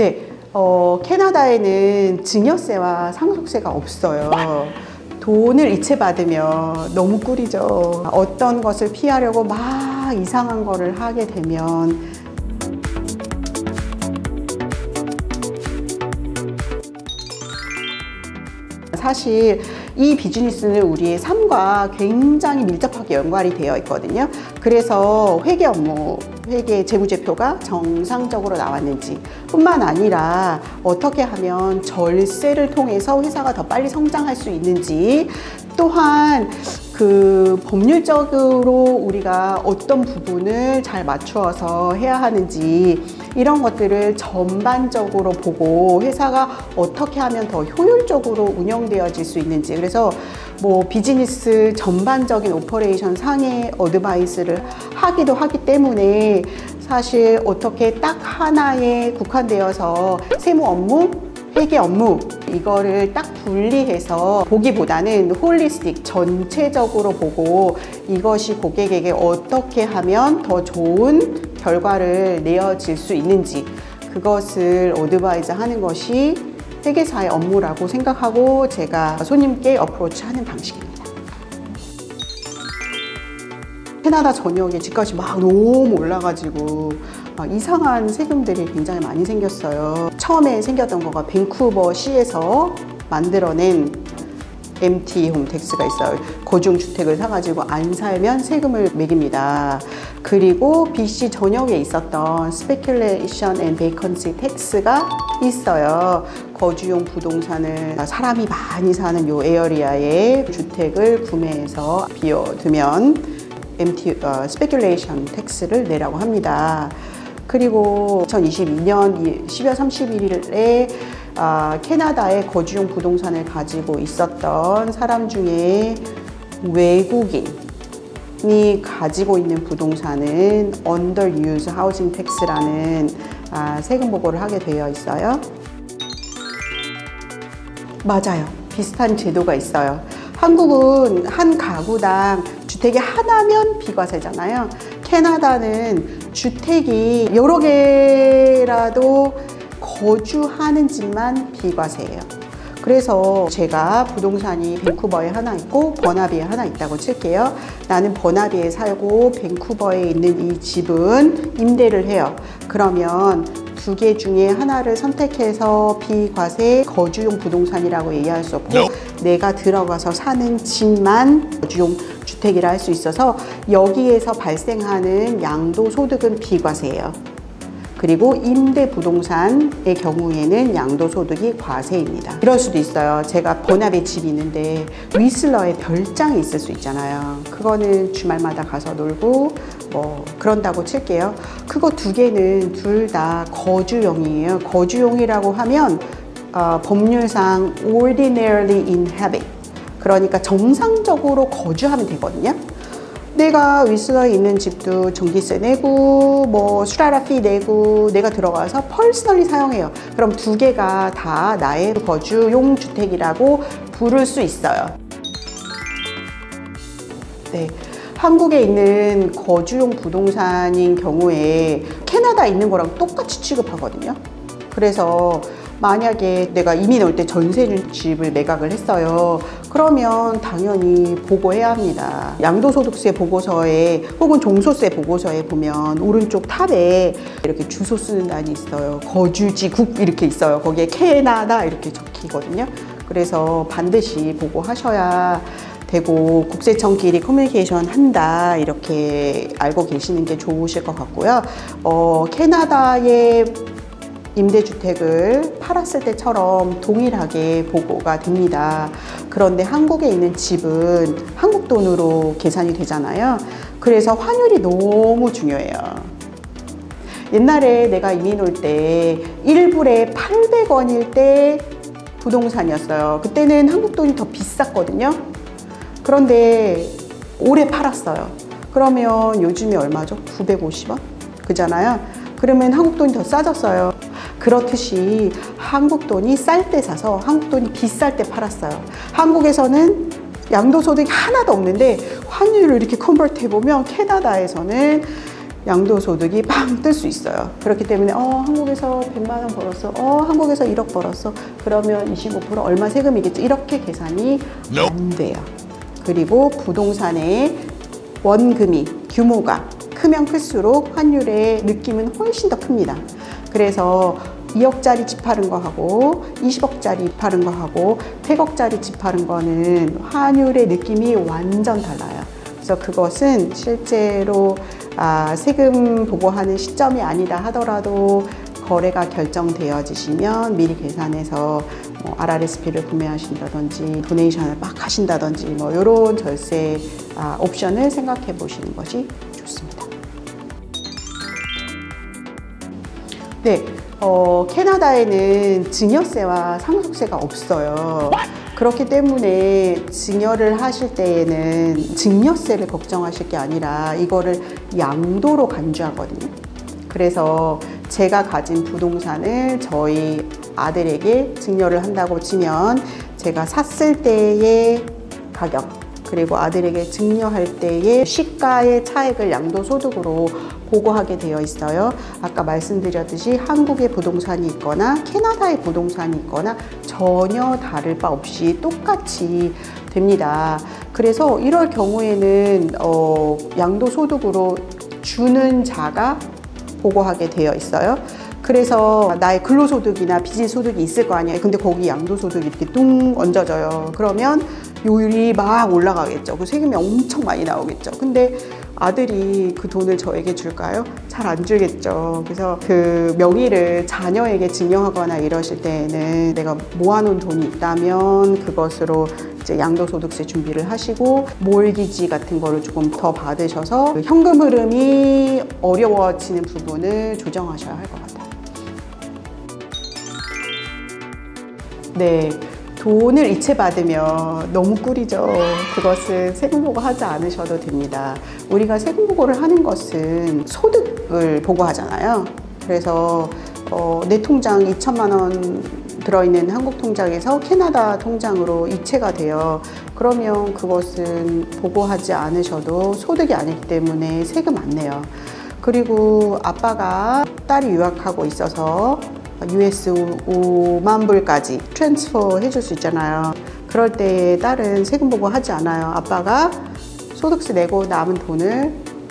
네, 캐나다에는 증여세와 상속세가 없어요. 돈을 이체받으면 너무 꿀이죠. 어떤 것을 피하려고 막 이상한 거를 하게 되면 사실 이 비즈니스는 우리의 삶과 굉장히 밀접하게 연관이 되어 있거든요. 그래서 회계 업무, 회계 재무제표가 정상적으로 나왔는지 뿐만 아니라 어떻게 하면 절세를 통해서 회사가 더 빨리 성장할 수 있는지, 또한 그 법률적으로 우리가 어떤 부분을 잘 맞추어서 해야 하는지, 이런 것들을 전반적으로 보고 회사가 어떻게 하면 더 효율적으로 운영되어질 수 있는지, 그래서 뭐 비즈니스 전반적인 오퍼레이션 상의 어드바이스를 하기도 하기 때문에 사실 어떻게 딱 하나에 국한되어서 세무 업무, 회계 업무 이거를 딱 분리해서 보기보다는 홀리스틱 전체적으로 보고 이것이 고객에게 어떻게 하면 더 좋은 결과를 내어질 수 있는지, 그것을 어드바이즈 하는 것이 회계사의 업무라고 생각하고 제가 손님께 어프로치 하는 방식입니다. 캐나다 전역에 집값이 막 너무 올라가지고 이상한 세금들이 굉장히 많이 생겼어요. 처음에 생겼던 거가 밴쿠버 시에서 만들어낸 MT 홈택스가 있어요. 거중주택을 사가지고 안 살면 세금을 매깁니다. 그리고 BC 전역에 있었던 Speculation and Vacancy Tax가 있어요. 거주용 부동산을 사람이 많이 사는 요 에어리아에 주택을 구매해서 비워두면 MT, Speculation Tax를 내라고 합니다. 그리고 2022년 12월 31일에 캐나다의 거주용 부동산을 가지고 있었던 사람 중에 외국인이 가지고 있는 부동산은 Underused Housing Tax라는 세금 보고를 하게 되어 있어요. 맞아요. 비슷한 제도가 있어요. 한국은 한 가구당 주택이 하나면 비과세잖아요. 캐나다는 주택이 여러 개라도 거주하는 집만 비과세예요. 그래서 제가 부동산이 밴쿠버에 하나 있고 버나비에 하나 있다고 칠게요. 나는 버나비에 살고 밴쿠버에 있는 이 집은 임대를 해요. 그러면 두 개 중에 하나를 선택해서 비과세 거주용 부동산이라고 얘기할 수 없고 내가 들어가서 사는 집만 거주용 주택이라 할 수 있어서 여기에서 발생하는 양도소득은 비과세예요. 그리고 임대부동산의 경우에는 양도소득이 과세입니다. 이럴 수도 있어요. 제가 버나비에 집이 있는데 위슬러에 별장이 있을 수 있잖아요. 그거는 주말마다 가서 놀고 뭐 그런다고 칠게요. 그거 두 개는 둘 다 거주용이에요. 거주용이라고 하면 법률상 ordinarily inhabit, 그러니까 정상적으로 거주하면 되거든요. 내가 위슬러에 있는 집도 전기세 내고 뭐 수라라 피 내고 내가 들어가서 퍼스널리 사용해요. 그럼 두 개가 다 나의 거주용 주택이라고 부를 수 있어요. 네, 한국에 있는 거주용 부동산인 경우에 캐나다에 있는 거랑 똑같이 취급하거든요. 그래서 만약에 내가 이민 올 때 전세 집을 매각을 했어요. 그러면 당연히 보고해야 합니다. 양도소득세 보고서에 혹은 종소세 보고서에 보면 오른쪽 탑에 이렇게 주소 쓰는欄이 있어요. 거주지국 이렇게 있어요. 거기에 캐나다 이렇게 적히거든요. 그래서 반드시 보고하셔야 되고 국세청끼리 커뮤니케이션 한다 이렇게 알고 계시는 게 좋으실 것 같고요. 캐나다의 임대주택을 팔았을 때처럼 동일하게 보고가 됩니다. 그런데 한국에 있는 집은 한국 돈으로 계산이 되잖아요. 그래서 환율이 너무 중요해요. 옛날에 내가 이민 올 때 1불에 800원일 때 부동산이었어요. 그때는 한국 돈이 더 비쌌거든요. 그런데 올해 팔았어요. 그러면 요즘이 얼마죠? 950원? 그잖아요. 그러면 한국 돈이 더 싸졌어요. 그렇듯이 한국 돈이 쌀 때 사서 한국 돈이 비쌀 때 팔았어요. 한국에서는 양도소득이 하나도 없는데 환율을 이렇게 컨버트 해보면 캐나다에서는 양도소득이 빵 뜰 수 있어요. 그렇기 때문에 한국에서 100만 원 벌었어. 한국에서 1억 벌었어. 그러면 25% 얼마 세금이겠지. 이렇게 계산이 안 돼요. 그리고 부동산의 원금이 규모가 크면 클수록 환율의 느낌은 훨씬 더 큽니다. 그래서 2억짜리 집 파는 거하고 20억짜리 파는 거하고 100억짜리 집 파는 거는 환율의 느낌이 완전 달라요. 그래서 그것은 실제로 세금 보고하는 시점이 아니다 하더라도 거래가 결정되어지시면 미리 계산해서 RRSP를 구매하신다든지 도네이션을 막 하신다든지 이런 절세 옵션을 생각해 보시는 것이 좋습니다. 네, 캐나다에는 증여세와 상속세가 없어요. 그렇기 때문에 증여를 하실 때에는 증여세를 걱정하실 게 아니라 이거를 양도로 간주하거든요. 그래서 제가 가진 부동산을 저희 아들에게 증여를 한다고 치면 제가 샀을 때의 가격 그리고 아들에게 증여할 때의 시가의 차액을 양도소득으로 보고하게 되어 있어요. 아까 말씀드렸듯이 한국의 부동산이 있거나 캐나다의 부동산이 있거나 전혀 다를 바 없이 똑같이 됩니다. 그래서 이럴 경우에는 양도소득으로 주는 자가 보고하게 되어 있어요. 그래서 나의 근로소득이나 비즈니스소득이 있을 거 아니에요. 근데 거기 양도소득이 이렇게 뚱 얹어져요. 그러면 요율이 막 올라가겠죠. 그 세금이 엄청 많이 나오겠죠. 근데 아들이 그 돈을 저에게 줄까요? 잘 안 주겠죠. 그래서 그 명의를 자녀에게 증여하거나 이러실 때에는 내가 모아놓은 돈이 있다면 그것으로 이제 양도소득세 준비를 하시고 몰기지 같은 거를 조금 더 받으셔서 그 현금 흐름이 어려워지는 부분을 조정하셔야 할 것 같아요. 네. 돈을 이체받으면 너무 꿀이죠. 그것은 세금보고 하지 않으셔도 됩니다. 우리가 세금보고를 하는 것은 소득을 보고하잖아요. 그래서 내 통장 2천만 원 들어있는 한국 통장에서 캐나다 통장으로 이체가 돼요. 그러면 그것은 보고하지 않으셔도 소득이 아니기 때문에 세금 안 내요. 그리고 아빠가 딸이 유학하고 있어서 US 5만 불까지 트랜스퍼 해줄 수 있잖아요. 그럴 때 딸은 세금 보고하지 않아요. 아빠가 소득세 내고 남은 돈을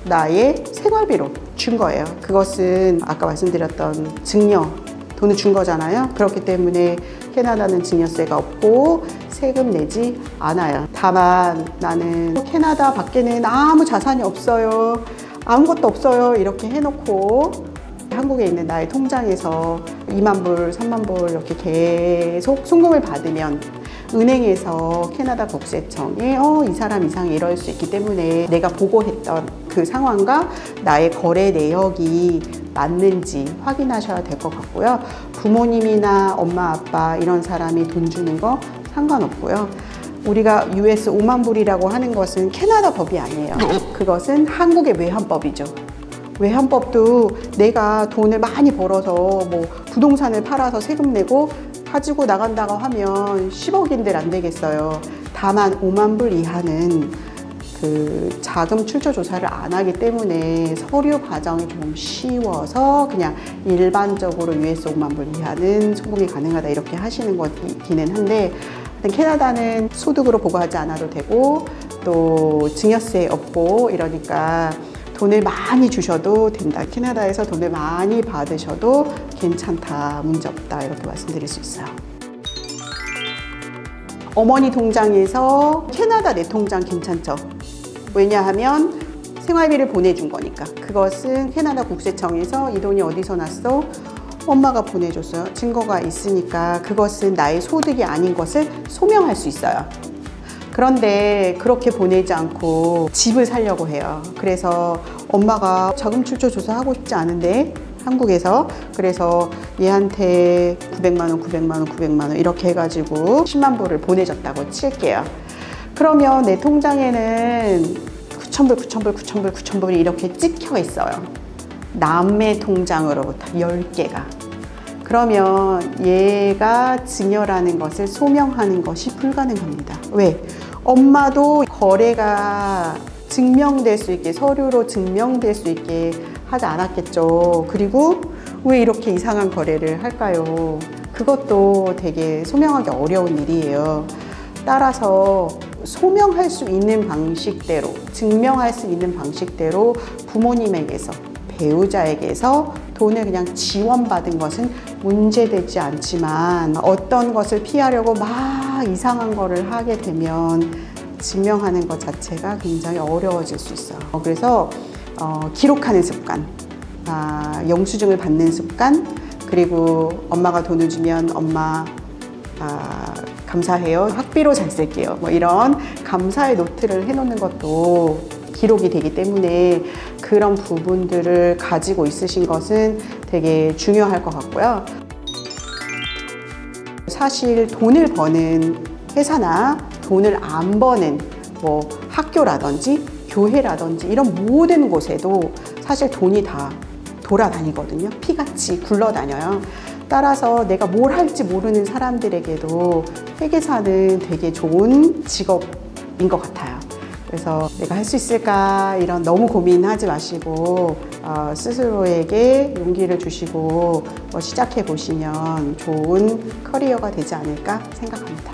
나의 생활비로 준 거예요. 그것은 아까 말씀드렸던 증여, 돈을 준 거잖아요. 그렇기 때문에 캐나다는 증여세가 없고 세금 내지 않아요. 다만 나는 캐나다 밖에는 아무 자산이 없어요. 아무것도 없어요. 이렇게 해놓고 한국에 있는 나의 통장에서 2만 불, 3만 불 이렇게 계속 송금을 받으면 은행에서 캐나다 국세청에 이 사람 이상이 이럴 수 있기 때문에 내가 보고했던 그 상황과 나의 거래 내역이 맞는지 확인하셔야 될 것 같고요. 부모님이나 엄마, 아빠 이런 사람이 돈 주는 거 상관없고요. 우리가 US 5만 불이라고 하는 것은 캐나다 법이 아니에요. 그것은 한국의 외환법이죠. 외환법도 내가 돈을 많이 벌어서 부동산을 팔아서 세금 내고 가지고 나간다고 하면 10억인들 안 되겠어요. 다만 5만 불 이하는 그 자금 출처 조사를 안 하기 때문에 서류 과정이 좀 쉬워서 그냥 일반적으로 US 5만 불 이하는 송금이 가능하다 이렇게 하시는 거기는 한데 캐나다는 소득으로 보고하지 않아도 되고 또 증여세 없고 이러니까 돈을 많이 주셔도 된다. 캐나다에서 돈을 많이 받으셔도 괜찮다. 문제없다. 이렇게 말씀드릴 수 있어요. 어머니 통장에서 캐나다 내 통장 괜찮죠? 왜냐하면 생활비를 보내준 거니까. 그것은 캐나다 국세청에서 이 돈이 어디서 났어? 엄마가 보내줬어요. 증거가 있으니까 그것은 나의 소득이 아닌 것을 소명할 수 있어요. 그런데 그렇게 보내지 않고 집을 사려고 해요. 그래서 엄마가 자금 출처 조사하고 싶지 않은데 한국에서 그래서 얘한테 900만 원, 900만 원, 900만 원 이렇게 해가지고 10만 불을 보내줬다고 칠게요. 그러면 내 통장에는 9,000불, 9,000불, 9,000불, 9,000불이 이렇게 찍혀 있어요. 남의 통장으로부터 10개가. 그러면 얘가 증여라는 것을 소명하는 것이 불가능합니다. 왜? 엄마도 거래가 증명될 수 있게 서류로 증명될 수 있게 하지 않았겠죠. 그리고 왜 이렇게 이상한 거래를 할까요? 그것도 되게 소명하기 어려운 일이에요. 따라서 소명할 수 있는 방식대로, 증명할 수 있는 방식대로 부모님에게서, 배우자에게서 돈을 그냥 지원받은 것은 문제되지 않지만 어떤 것을 피하려고 막 이상한 거를 하게 되면 증명하는 것 자체가 굉장히 어려워질 수 있어요. 그래서 기록하는 습관, 영수증을 받는 습관, 그리고 엄마가 돈을 주면 엄마 감사해요. 학비로 잘 쓸게요. 뭐 이런 감사의 노트를 해놓는 것도 기록이 되기 때문에 그런 부분들을 가지고 있으신 것은 되게 중요할 것 같고요. 사실 돈을 버는 회사나 돈을 안 버는 뭐 학교라든지 교회라든지 이런 모든 곳에도 사실 돈이 다 돌아다니거든요. 피같이 굴러다녀요. 따라서 내가 뭘 할지 모르는 사람들에게도 회계사는 되게 좋은 직업인 것 같아요. 그래서 내가 할 수 있을까 이런 너무 고민하지 마시고 스스로에게 용기를 주시고 시작해 보시면 좋은 커리어가 되지 않을까 생각합니다.